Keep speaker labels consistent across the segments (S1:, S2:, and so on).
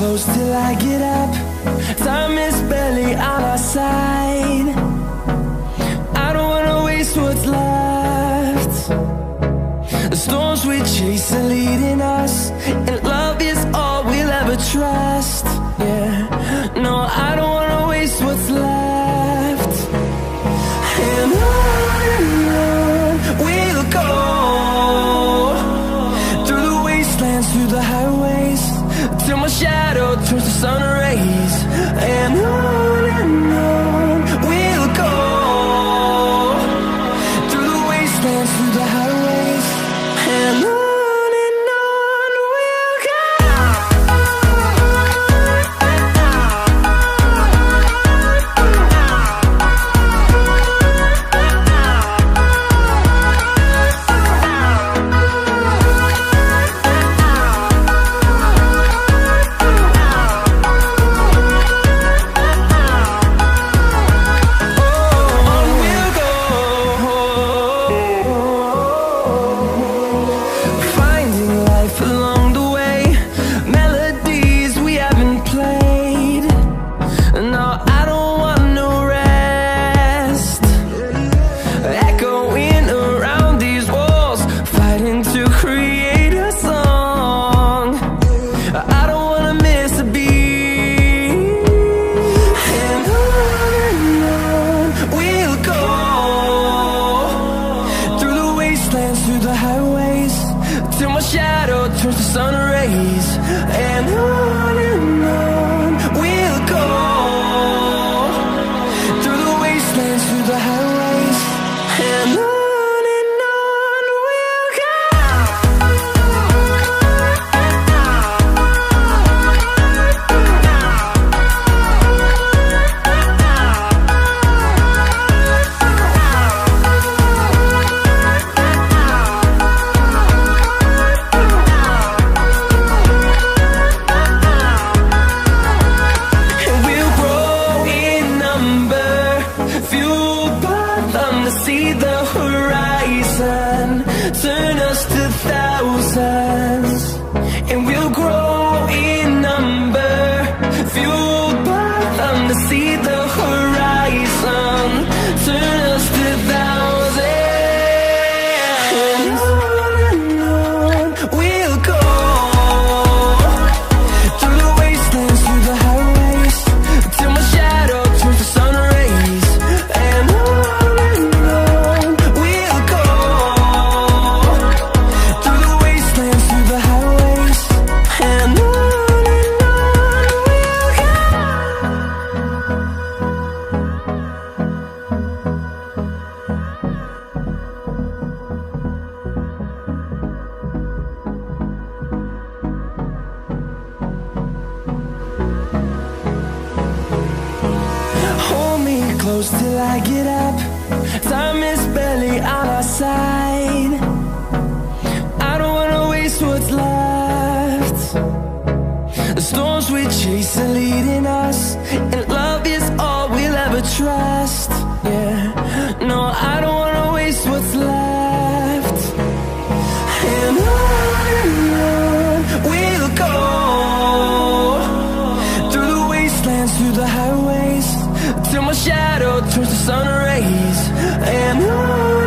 S1: close till I get up. Time is barely on our side. I don't wanna waste what's left. The storms we chase are leading us, and love is all we'll ever trust. Yeah, no, I don't wanna waste what's left. And on we'll go, through the wastelands, through the highways, till my shadow turns to sun rays. And on we'll go, through the wastelands, through the highways, and on we'll go. Through the highways, till my shadow turns to sun rays. And on we'll go, through the wastelands, through the highways, and on we'll go. See the horizon, turn us to thousands, and we'll grow in number, fueled by them. To see the horizon, turn us to thousands, and on we'll go, through the wastelands, through the highways, till my shadow turns to sun rays. And close till I get up. Time is barely on our side. I don't wanna waste what's left. The storms we chase are leading us, and love is all we'll ever trust. Yeah, no, I don't wanna waste what's left. And on we'll go, through the wastelands, through the highways, till my shadow turns to sun rays. And on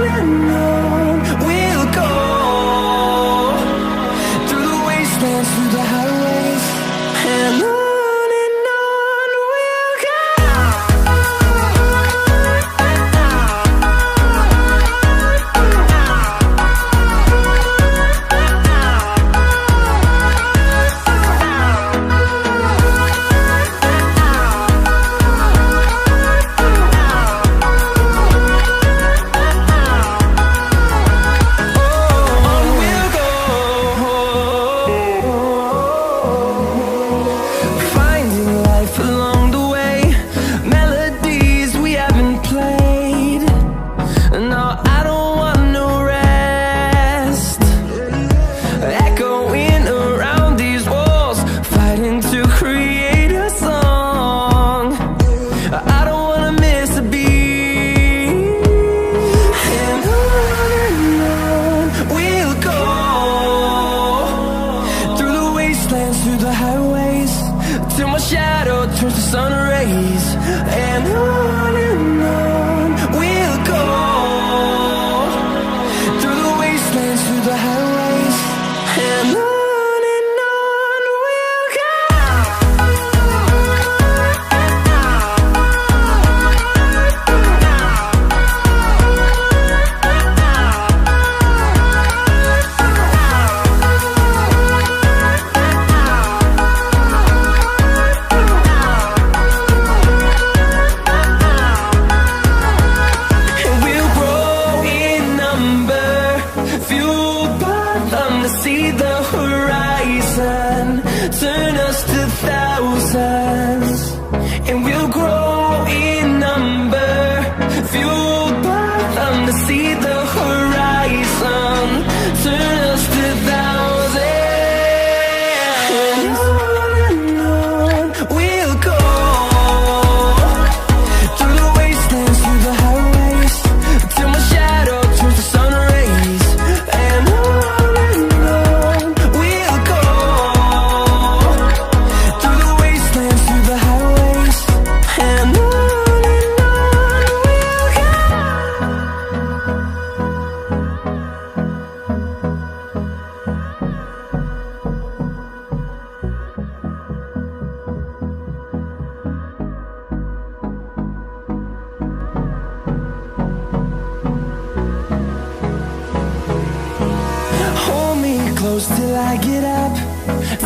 S1: close till I get up.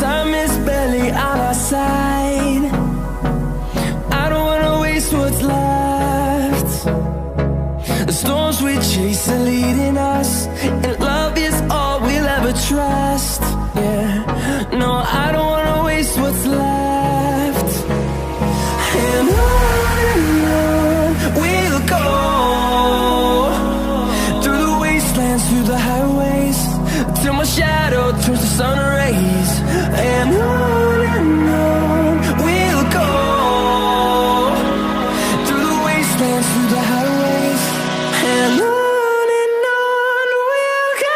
S1: Time is barely on our side. I don't wanna waste what's left. The storms we chase are leading us, and love is all we'll ever trust. Yeah, no, I don't wanna waste what's left. And on we'll go, through the wastelands, through the highways, till my shadow turns to sun rays. And on we'll go, through the wastelands, through the highways, and on we'll go.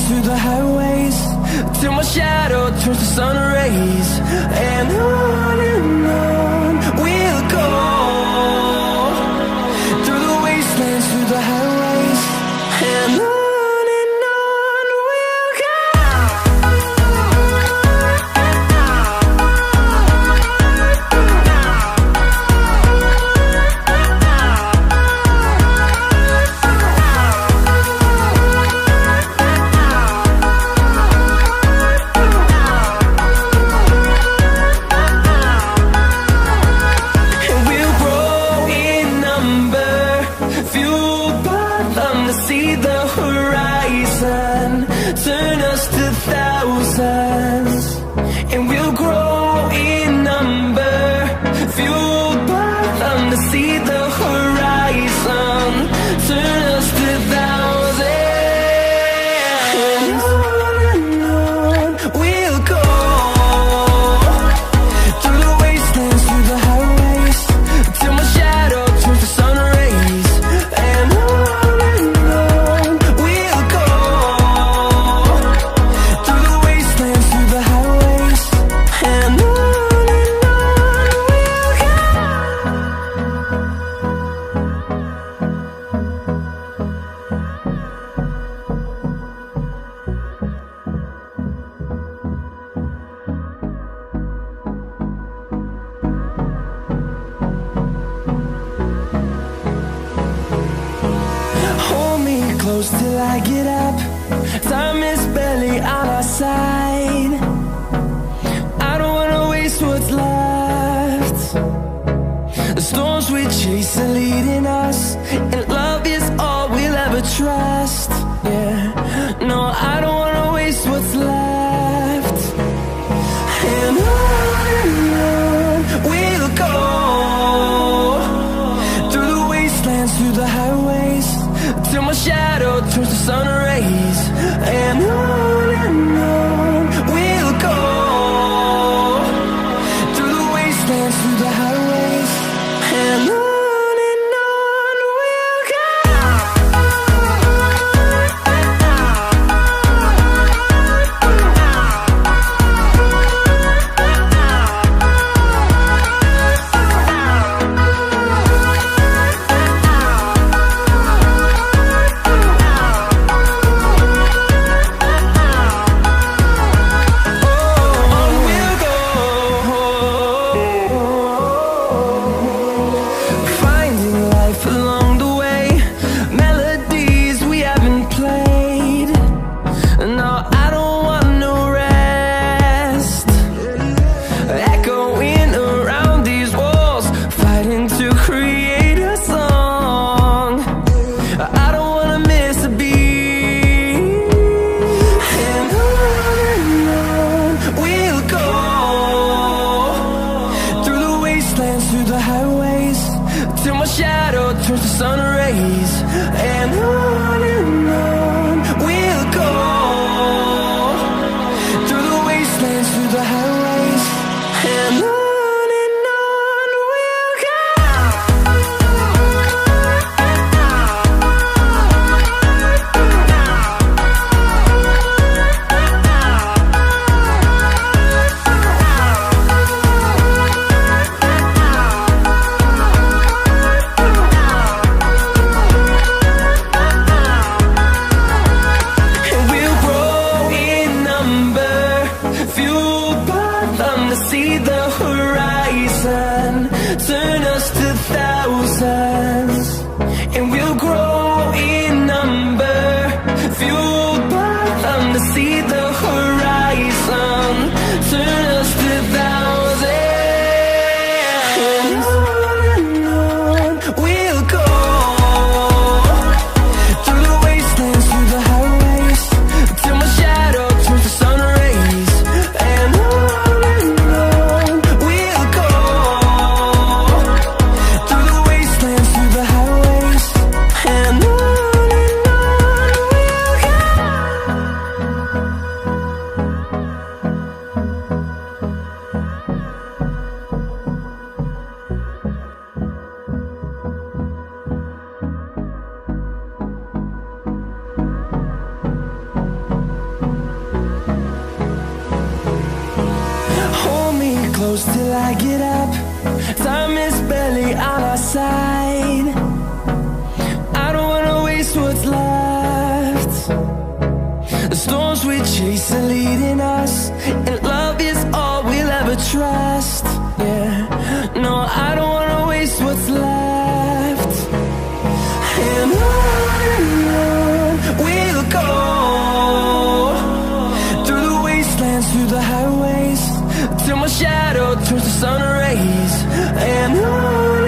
S1: Through the highways, till my shadow turns to sun rays. And on we'll go, through the wastelands, through the highways, and on we'll go. See the horizon, turn us to thousands, and we'll grow in number, fueled by them. To see the horizon, turn us to thousands, and on we'll go, through the wastelands, through the highways, till my shadow turns to sun rays. And close till I get up. Time is barely on our side. I don't wanna waste what's left. The storms we chase are leading us, and love is all we'll ever trust. Yeah, no, I don't wanna waste what's left. And on we'll go, through the wastelands, through the highways, till my shadow turns to sun rays. And on close till I get up. Time is barely on our side. I don't wanna waste what's left. The storms we chase are leading us, and love is all we'll ever trust. Yeah, no, I don't wanna waste what's left. And on we'll go, through the wastelands, through the highways, till my shadow turns to sun rays. And on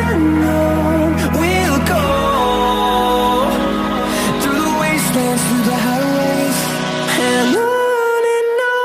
S1: we'll go, through the wastelands, through the highways, and on we'll go.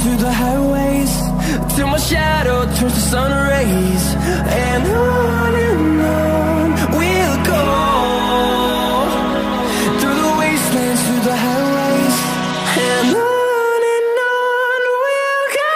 S1: Through the highways, till my shadow turns to sun rays. And on we'll go, through the wastelands, through the highways, and on we'll go.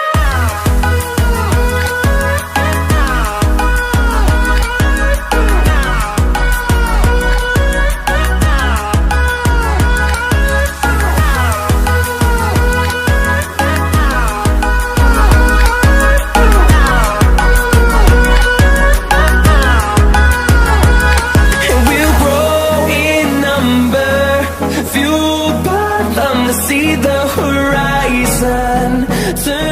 S1: See the horizon turn